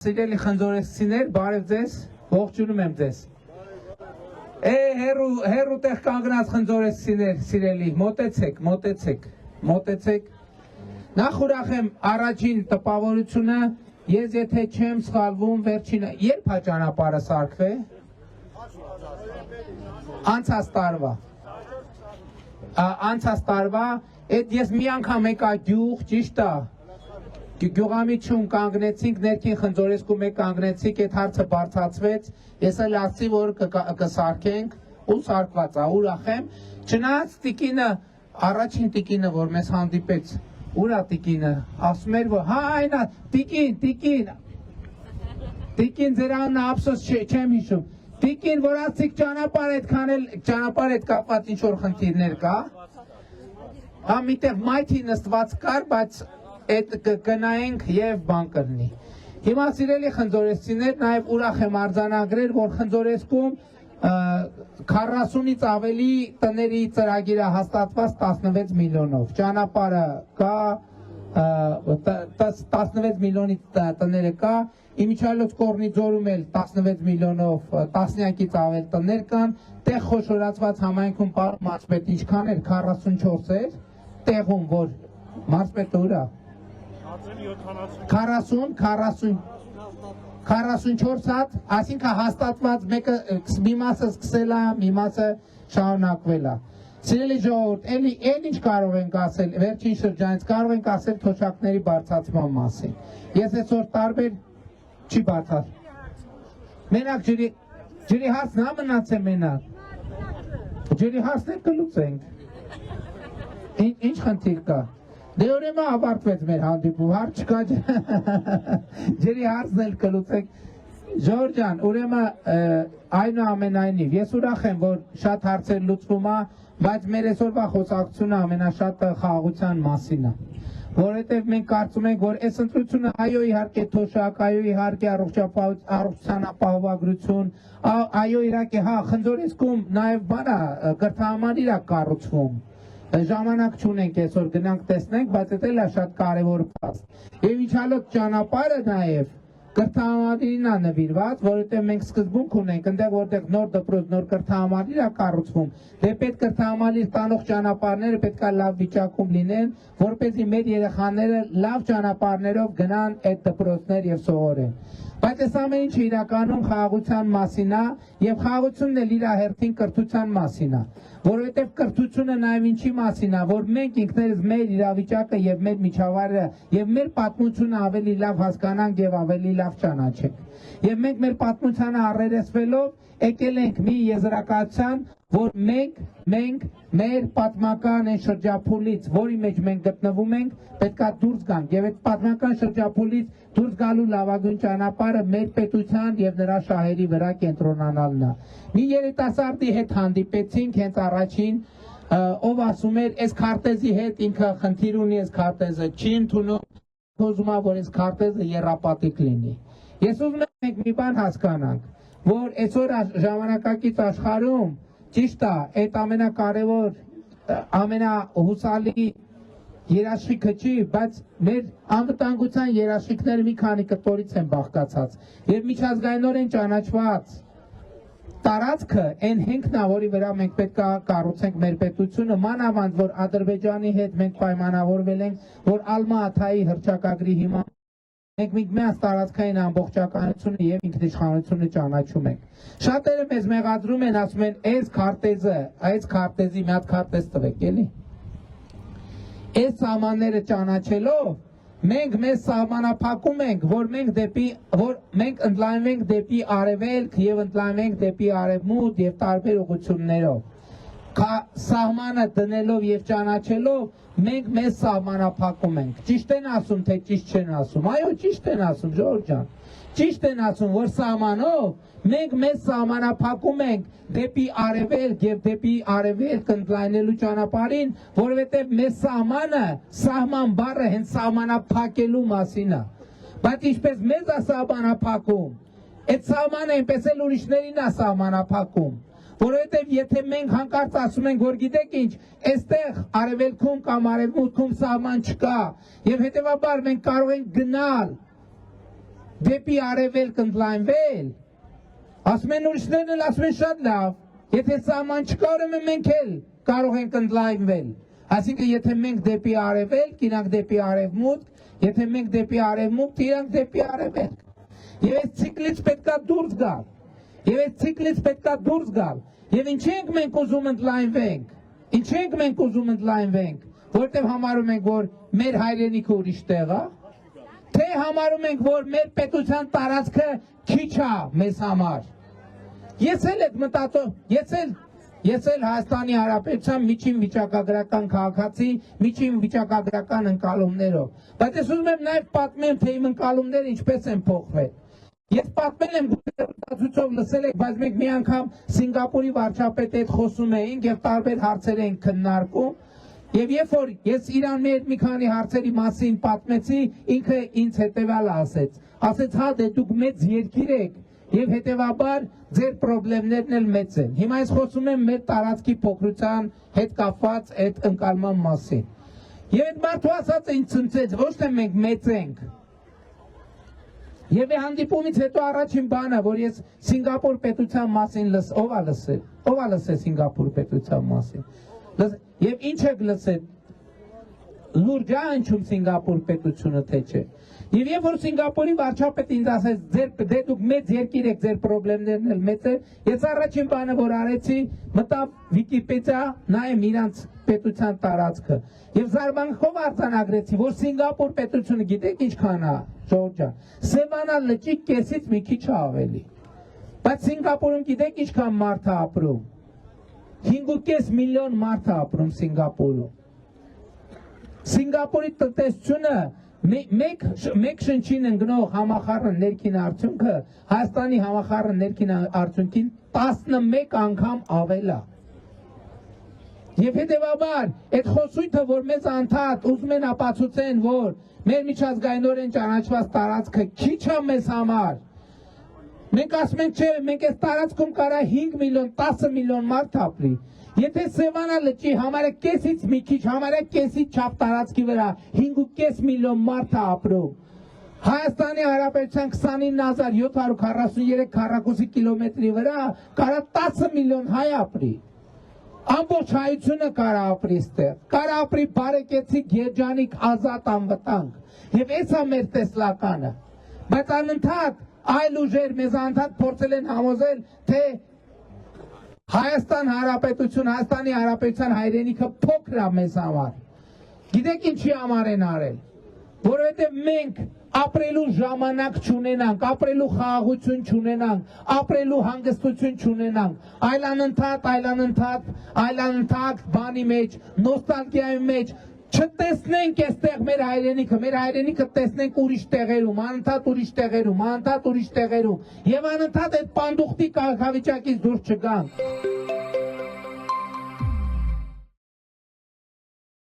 Սիրելի խնձորեսցիներ, բարև ձեզ, ողջունում եմ ձեզ։ Հերու տեղ կանգնած խնձորեսցիներ, սիրելի, մոտեցեք։ Նախ ուրախ եմ առաջին տպավորությունը, ես եթե չեմ սխալվում վերջինը, երբ հա ճանապարհը սարքվե։ Անցած տարվա, այդ ես մի անգամ եկա գյուղ, ճիշտ է։ Գյուղամիջում կանգնեցինք, ներքին խնձորեսկում կանգնեցինք, այդ հարցը բարձրացվեց, ես էլ ասացի, որ կսարքենք, ու սարքված է, ուրախ եմ, չնայած տիկինը, առաջին տիկինը, որ մեզ հանդիպեց, ուր է տիկինը, ասում էր, որ հա այնա, տիկին ձեր անունը ափսոս չեմ հիշում, տիկին, որ ասցիք ճանապարհ հետ կապված ինչ-որ խնդիրներ կա, հա միտեղ մայթի նստված կար, բայց այդ կգնայինք և բան կլինի։ Հիմա սիրելի խնձորեսցիներ, նաև ուրախ եմ արձանագրել, որ խնձորեսկում 40-ից ավելի տների ծրագիր է հաստատված 16 միլիոնով։ Ճանապարհը կա, 16 միլիոնի տները կա, Իմիջիայլոց Կորնիձորում էլ 16 միլիոնով տասնյակից ավել տներ կան, տեղ խոշորացված համայնքում պարոն մարզպետ ինչքան էր, 44 էր, տեղում, որ մարզպետը ուր է։ 44 հատ, այսինքն հաստատված մեկը մի մասը սկսել է, մի մասը շարունակվել է։ Սիրելի ժողովուրդ, էլ ինչ կարող ենք ասել, վերջին շրջանից կարող ենք ասել թոշակների բարձրացման մասին։ Ես այսօր տարբեր չի բարձրացնում։ Մենակ ջրի հարցն է մնացել մենակ։ Ջրի հարցն էլ կլուծենք։ Ինչ խնդիր կա։ Դե ուրեմն ավարտվեց մեր հանդիպումը, հարց չկա, ջրի հարցն էլ կլուծենք։ Ժողովուրդ ջան, ուրեմն այնուամենայնիվ, ես ուրախ եմ, որ շատ հարցեր լուծվում է, բայց մեր այսօրվա խոսակցությունը ամենաշատը խաղաղության մասին է։ Որովհետև մենք կարծում ենք, որ այս ընտրությունը այո իհարկե թոշակ, այո իհարկե առողջության ապահովագրություն, այո իհարկե հա խնձորեսկում նաև բան է, կրթահամալիր է կառուցվում։ Ժամանակ չունենք այսօր գնանք տեսնենք, բայց դա էլ է շատ կարևոր փաստ։ Եվ ինչալոց ճանապարհը նաև կրթահամալիրին է նվիրված, որովհետև մենք սկզբունք ունենք, այնտեղ որտեղ նոր դպրոց, նոր կրթահամալիր է կառուցվում, դե պետք կրթահամալիր տանող ճանապարհները պետք է լավ վիճակում լինեն, որպեսզի մեր երեխաները լավ ճանապարհներով գնան այդ դպրոցներ եւ սովորեն։ Բայց այս ամեն ինչը իրականում խաղաղության մասին է եւ խաղաղությունն էլ իր հերթին կրթության մասին է, որովհետեւ կրթությունը նաեւ ինչի մասին է, որ մենք ինքներս մեր իրավիճակը եւ մեր միջավայրը եւ մեր պատմությունը ավելի լավ հասկանանք եւ ավելի լավ ճանաչենք։ Եվ մենք մեր պատմությանը առերեսվելով եկել ենք մի եզրակացության, որ մենք մեր պատմական այն շրջափուլից, որի մեջ մենք գտնվում ենք, պետք է դուրս գանք եւ այդ պատմական շրջափուլից դուրս գալու լավագույն ճանապարհը մեր պետության եւ նրա շահերի վրա կենտրոնանալն է։ Մի երիտասարդի հետ հանդիպեցինք հենց առաջին, ով ասում էր, այս քարտեզի հետ ինքը խնդիր ունի, այս քարտեզը չի ընդունում, ուզում է, որ այս քարտեզը եռապատիկ լինի։ Ես ուզում եմ մենք մի բան հասկանանք, որ այսօր ժամանակակից աշխարհում ճիշտ է, այդ ամենակարևոր, ամենահուսալի երաշխիքը չի, բայց մեր անվտանգության երաշխիքները մի քանի կտորից են բաղկացած եւ միջազգայինորեն ճանաչված տարածքը այն հենքն է, որի վրա մենք պետք է կառուցենք մեր պետությունը, մանավանդ որ Ադրբեջանի հետ մենք պայմանավորվել ենք, որ Ալմա-Աթայի հռչակագրի հիման մենք միած տարածքային ամբողջականությունը եւ ինքնիշխանությունը ճանաչում ենք։ Շատերը մեզ մեղադրում են, ասում են, այս քարտեզի մի հատ քարտեզ տվեք, էլի։ Այս սահմանները ճանաչելով մենք մեզ սահմանափակում ենք, որ մենք ընդլայնվենք դեպի արևելք եւ ընդլայնվենք դեպի արևմուտք եւ տարբեր ուղղություններով։ Սահմանը դնելով եւ ճանաչելով մենք մեզ սահմանափակում ենք։ Ճիշտ են ասում, թե ճիշտ չեն ասում։ Այո, ճիշտ են ասում, Ժողովուրդ ջան։ Ճիշտ են ասում, որ սահմանով մենք մեզ սահմանափակում ենք դեպի արևելք եւ դեպի արևելք ընդլայնելու ճանապարհին, որովհետեւ մեր սահմանը, սահման բառը հենց սահմանափակելու մասին է։ Բայց ինչպես մեզ է սահմանափակում, այդ սահմանը այնպես էլ ուրիշներին է սահմանափակում։ Որովհետև եթե մենք հանկարծ ասում ենք, որ գիտեք ինչ, այստեղ արևելքում կամ արևմուտքում սահման չկա, եւ հետեւաբար մենք կարող ենք գնալ դեպի արևելք ընդլայնվել, ասում են ուրիշներն էլ ասում են շատ լավ, եթե սահման չկա, ուրեմն մենք էլ կարող ենք ընդլայնվել, այսինքն եթե մենք դեպի արևելք, իրանք դեպի արևմուտք, եթե մենք դեպի արևմուտք, իրանք դեպի արևելք, եւ այս ցիկլից պետքա դուրս գալ, եւ այս ցիկլից պետքա դուրս գալ, եւ ինչ ենք մենք ուզում ընդլայնվենք, ինչ ենք մենք ուզում ընդլայնվենք, որտեղ համարում ենք, որ մեր հայրենիքը ուրիշ տեղ է, թե համարում ենք, որ մեր պետության տարածքը քիչ է մեզ համար։ Ես էլ այդ մտածում, ես էլ Հայաստանի Հանրապետության միջին վիճակագրական քաղաքացի, միջին վիճակագրական ընկալումներով, բայց ես ուզում եմ նաև պատմեմ, թե իմ ընկալումները ինչպես են փոխվել։ Ես պատմել եմ գուցե լսել եք, բայց մենք մի անգամ Սինգապուրի վարչապետի հետ խոսում էինք եւ տարբեր հարցեր ենք քննարկում։ Եվ երբ որ ես իրան մի քանի հարցերի մասին պատմեցի, ինքը ինձ հետևյալը ասեց, հա դե դուք մեծ երկիր եք եւ հետեւաբար ձեր խնդիրներն էլ մեծ են։ Հիմա ես խոսում եմ մեր տարածքի փոքրության հետ կապված այդ ընկալման մասին։ Եվ այդ մարդու ասածը ինձ ցնցեց, ոչ թե մենք մեծ ենք։ Եվ հանդիպումից հետո առաջին բանը, որ ես Սինգապուր պետության մասին ով ա լսել Սինգապուր պետության մասին։ Եվ ինչ եք լսել, լուրջ է հնչում Սինգապուր պետությունը թե չէ։ Եվ երբ որ Սինգապուրի վարչապետը ինձ ասեց, դե դուք մեծ երկիր եք, ձեր խնդիրներն էլ մեծ են, ես առաջին բանը որ արեցի, մտա Վիկիպեդիա, նայեմ իրանց պետության տարածքը։ Եվ զարմանքով արձանագրեցի, որ Սինգապուր պետությունը գիտեք ինչքան է, Ժորժ ջան, Սևանա լճի կեսից մի քիչ ավելի։ Բայց Սինգապուրում գիտեք ինչքան մարդ է ապրում։ 5.5 միլիոն մարդ է ապրում Սինգապուրում։ Սինգապուրի տնտեսությունը մեկ շնչին ընկնող համախառն ներքին արդյունքը Հայաստանի համախառն ներքին արդյունքին 11 անգամ ավել է։ Եվ հետևաբար այդ խոսույթը, որ մեզ անդադ ուզում են ապացուցեն, որ մեր միջազգայինորեն ճանաչված տարածքը քիչ է մեզ համար, մենք ասում ենք, չէ, մենք այս տարածքում կարա 5 միլիոն, 10 միլիոն մարդ ապրի։ Եթե Սևանա լճի համարը կեսից մի քիչ, համարը կեսից չափ տարածքի վրա 5.5 միլիոն մարդ է ապրում, Հայաստանի Հանրապետության 29743 քառակուսի կիլոմետրի վրա կարա 10 միլիոն հայ ապրի։ Ամբողջ հայությունը կարա ապրի ստեղ, կարա ապրի բարեկեցիկ, երջանիկ, ազատ, անվտանգ։ Եվ այս է մեր տեսլականը։ Բայց անընդհատ այլ ուժեր մեզ անդադ փորձել են համոզել, թե Հայաստանի Հանրապետության հայրենիքը փոքր է մեզ համար։ Գիտեք ինչի համար են արել, որովհետև մենք ապրելու ժամանակ չունենանք, ապրելու խաղաղություն չունենանք, ապրելու հանգստություն չունենանք, այլանընդհատ բանի մեջ, նոստալգիայի մեջ չտեսնենք այստեղ մեր հայրենիքը տեսնենք ուրիշ տեղերում, անընդհատ ուրիշ տեղերում, եւ անընդհատ այդ պանդուխտի կարգավիճակից դուրս չգանք։